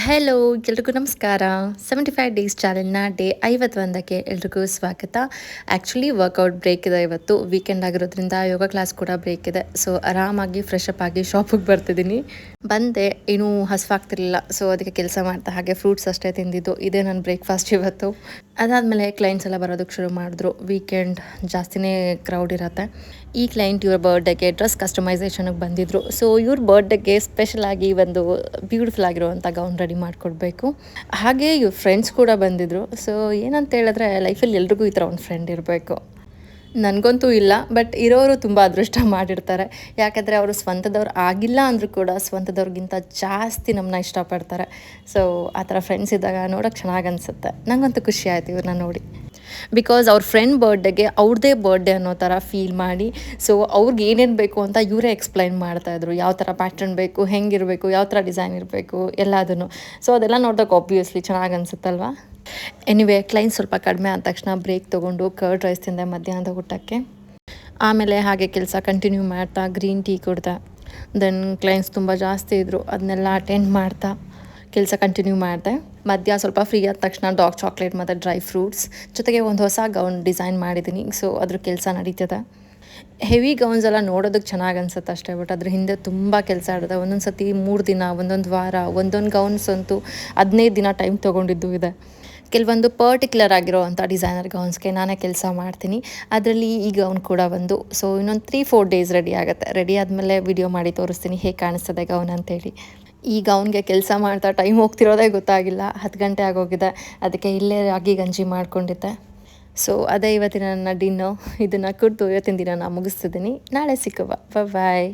Hello ಎಲ್ರಿಗೂ ನಮಸ್ಕಾರ. 75 days ಚಾಲೆಂಜ್ನ day 51ಕ್ಕೆ ಎಲ್ರಿಗೂ ಸ್ವಾಗತ. ಆ್ಯಕ್ಚುಲಿ ವರ್ಕೌಟ್ ಬ್ರೇಕ್ ಇದೆ, ಇವತ್ತು ವೀಕೆಂಡ್ ಆಗಿರೋದ್ರಿಂದ ಯೋಗ ಕ್ಲಾಸ್ ಕೂಡ ಬ್ರೇಕ್ ಇದೆ. ಸೊ ಆರಾಮಾಗಿ ಫ್ರೆಶ್ ಅಪ್ ಆಗಿ ಶಾಪಿಗೆ ಬರ್ತಿದ್ದೀನಿ. ಬಂದೆ, ಏನೂ ಹಸ್ವಾಗ್ತಿರ್ಲಿಲ್ಲ, ಸೊ ಅದಕ್ಕೆ ಕೆಲಸ ಮಾಡ್ತಾ ಹಾಗೆ ಫ್ರೂಟ್ಸ್ ಅಷ್ಟೇ ತಿಂದಿದ್ದು. ಇದೇ ನನ್ನ ಬ್ರೇಕ್ಫಾಸ್ಟ್ ಇವತ್ತು. ಅದಾದಮೇಲೆ ಕ್ಲೈಂಟ್ಸ್ ಎಲ್ಲ ಬರೋದಕ್ಕೆ ಶುರು ಮಾಡಿದ್ರು. ವೀಕೆಂಡ್ ಜಾಸ್ತಿನೇ ಕ್ರೌಡ್ ಇರುತ್ತೆ. ಈ ಕ್ಲೈಂಟ್ ಇವ್ರ ಬರ್ಡೇಗೆ ಡ್ರೆಸ್ ಕಸ್ಟಮೈಸೇಷನ್ಗೆ ಬಂದಿದ್ರು. ಸೊ ಇವ್ರ ಬರ್ಡೇಗೆ ಸ್ಪೆಷಲ್ ಆಗಿ ಒಂದು ಬ್ಯೂಟಿಫುಲ್ ಆಗಿರುವಂಥ ಗೌನ್ ರೆಡಿ ಮಾಡಿಕೊಡ್ಬೇಕು. ಹಾಗೆ ಇವ್ರ ಫ್ರೆಂಡ್ಸ್ ಕೂಡ ಬಂದಿದ್ರು. ಸೊ ಏನಂತ ಹೇಳಿದ್ರೆ, ಲೈಫಲ್ಲಿ ಎಲ್ರಿಗೂ ಈ ಥರ ಒಂದು ಫ್ರೆಂಡ್ ಇರಬೇಕು. ನನಗಂತೂ ಇಲ್ಲ, ಬಟ್ ಇರೋರು ತುಂಬ ಅದೃಷ್ಟ ಮಾಡಿರ್ತಾರೆ. ಯಾಕಂದರೆ ಅವರು ಸ್ವಂತದವ್ರು ಆಗಿಲ್ಲ ಅಂದರೂ ಕೂಡ ಸ್ವಂತದವ್ರಿಗಿಂತ ಜಾಸ್ತಿ ನಮ್ಮನ್ನ ಇಷ್ಟಪಡ್ತಾರೆ. ಸೊ ಆ ಥರ ಫ್ರೆಂಡ್ಸ್ ಇದ್ದಾಗ ನೋಡೋಕ್ಕೆ ಚೆನ್ನಾಗಿ ಅನಿಸುತ್ತೆ. ನನಗಂತೂ ಖುಷಿ ಆಯಿತು ಇವ್ರನ್ನ ನೋಡಿ. ಬಿಕಾಸ್ ಅವ್ರ ಫ್ರೆಂಡ್ ಬರ್ಡೇಗೆ ಅವ್ರದ್ದೇ ಬರ್ಡೇ ಅನ್ನೋ ಥರ ಫೀಲ್ ಮಾಡಿ, ಸೊ ಅವ್ರಿಗೆ ಏನೇನು ಬೇಕು ಅಂತ ಇವರೇ ಎಕ್ಸ್ಪ್ಲೈನ್ ಮಾಡ್ತಾಯಿದ್ರು. ಯಾವ ಥರ ಪ್ಯಾಟ್ರನ್ ಬೇಕು, ಹೆಂಗಿರಬೇಕು, ಯಾವ ಥರ ಡಿಸೈನ್ ಇರಬೇಕು, ಎಲ್ಲದನ್ನು. ಸೊ ಅದೆಲ್ಲ ನೋಡಿದಾಗ ಆಬ್ವಿಯಸ್ಲಿ ಚೆನ್ನಾಗಿ ಅನಿಸುತ್ತಲ್ವಾ. ಎನಿವೇ, ಕ್ಲೈಂಟ್ ಸ್ವಲ್ಪ ಕಡಿಮೆ ಆದ ತಕ್ಷಣ ಬ್ರೇಕ್ ತೊಗೊಂಡು ಕರ್ಡ್ ರೈಸ್ ತಿಂದೆ ಮಧ್ಯಾಹ್ನದ ಊಟಕ್ಕೆ. ಆಮೇಲೆ ಹಾಗೆ ಕೆಲಸ ಕಂಟಿನ್ಯೂ ಮಾಡ್ತಾ ಗ್ರೀನ್ ಟೀ ಕುಡ್ದೆ. ದೆನ್ ಕ್ಲೈಂಟ್ಸ್ ತುಂಬ ಜಾಸ್ತಿ ಇದ್ದರು, ಅದನ್ನೆಲ್ಲ ಅಟೆಂಡ್ ಮಾಡ್ತಾ ಕೆಲಸ ಕಂಟಿನ್ಯೂ ಮಾಡಿದೆ. ಮಧ್ಯ ಸ್ವಲ್ಪ ಫ್ರೀ ಆದ ತಕ್ಷಣ ಡಾರ್ಕ್ ಚಾಕ್ಲೇಟ್ ಮತ್ತು ಡ್ರೈ ಫ್ರೂಟ್ಸ್ ಜೊತೆಗೆ ಒಂದು ಹೊಸ ಗೌನ್ ಡಿಸೈನ್ ಮಾಡಿದ್ದೀನಿ. ಸೊ ಅದ್ರ ಕೆಲಸ ನಡೀತದೆ. ಹೆವಿ ಗೌನ್ಸ್ ಎಲ್ಲ ನೋಡೋದಕ್ಕೆ ಚೆನ್ನಾಗಿ ಅನ್ಸುತ್ತೆ ಅಷ್ಟೇ, ಬಟ್ ಅದ್ರ ಹಿಂದೆ ತುಂಬ ಕೆಲಸ ಇರ್ತದೆ. ಒಂದೊಂದು ಸತಿ 3 ದಿನ, ಒಂದೊಂದು ವಾರ, ಒಂದೊಂದು ಗೌನ್ಸ್ ಅಂತೂ 15 ದಿನ ಟೈಮ್ ತೊಗೊಂಡಿದ್ದು ಇದೆ. ಕೆಲವೊಂದು ಪರ್ಟಿಕ್ಯುಲರ್ ಆಗಿರೋವಂಥ ಡಿಸೈನರ್ ಗೌನ್ಸ್ಗೆ ನಾನೇ ಕೆಲಸ ಮಾಡ್ತೀನಿ. ಅದರಲ್ಲಿ ಈ ಗೌನ್ ಕೂಡ ಒಂದು. ಸೊ ಇನ್ನೊಂದು 3-4 ಡೇಸ್ ರೆಡಿ ಆಗುತ್ತೆ. ರೆಡಿ ಆದಮೇಲೆ ವಿಡಿಯೋ ಮಾಡಿ ತೋರಿಸ್ತೀನಿ ಹೇಗೆ ಕಾಣಿಸ್ತದೆ ಗೌನ್ ಅಂತೇಳಿ. ಈ ಗೌನ್ಗೆ ಕೆಲಸ ಮಾಡ್ತಾ ಟೈಮ್ ಹೋಗ್ತಿರೋದೇ ಗೊತ್ತಾಗಿಲ್ಲ. 10 ಗಂಟೆ ಆಗೋಗಿದೆ. ಅದಕ್ಕೆ ಇಲ್ಲೇ ರಾಗಿ ಗಂಜಿ ಮಾಡ್ಕೊಂಡಿದ್ದೆ. ಸೊ ಅದೇ ಇವತ್ತಿನ ನನ್ನ ಡಿನ್ನರ್. ಇದನ್ನು ಕುಡಿದು ಇವತ್ತಿನ ದಿನ ನಾನು ಮುಗಿಸ್ತಿದ್ದೀನಿ. ನಾಳೆ ಸಿಕ್ಕುವ. ಬಾಯ್.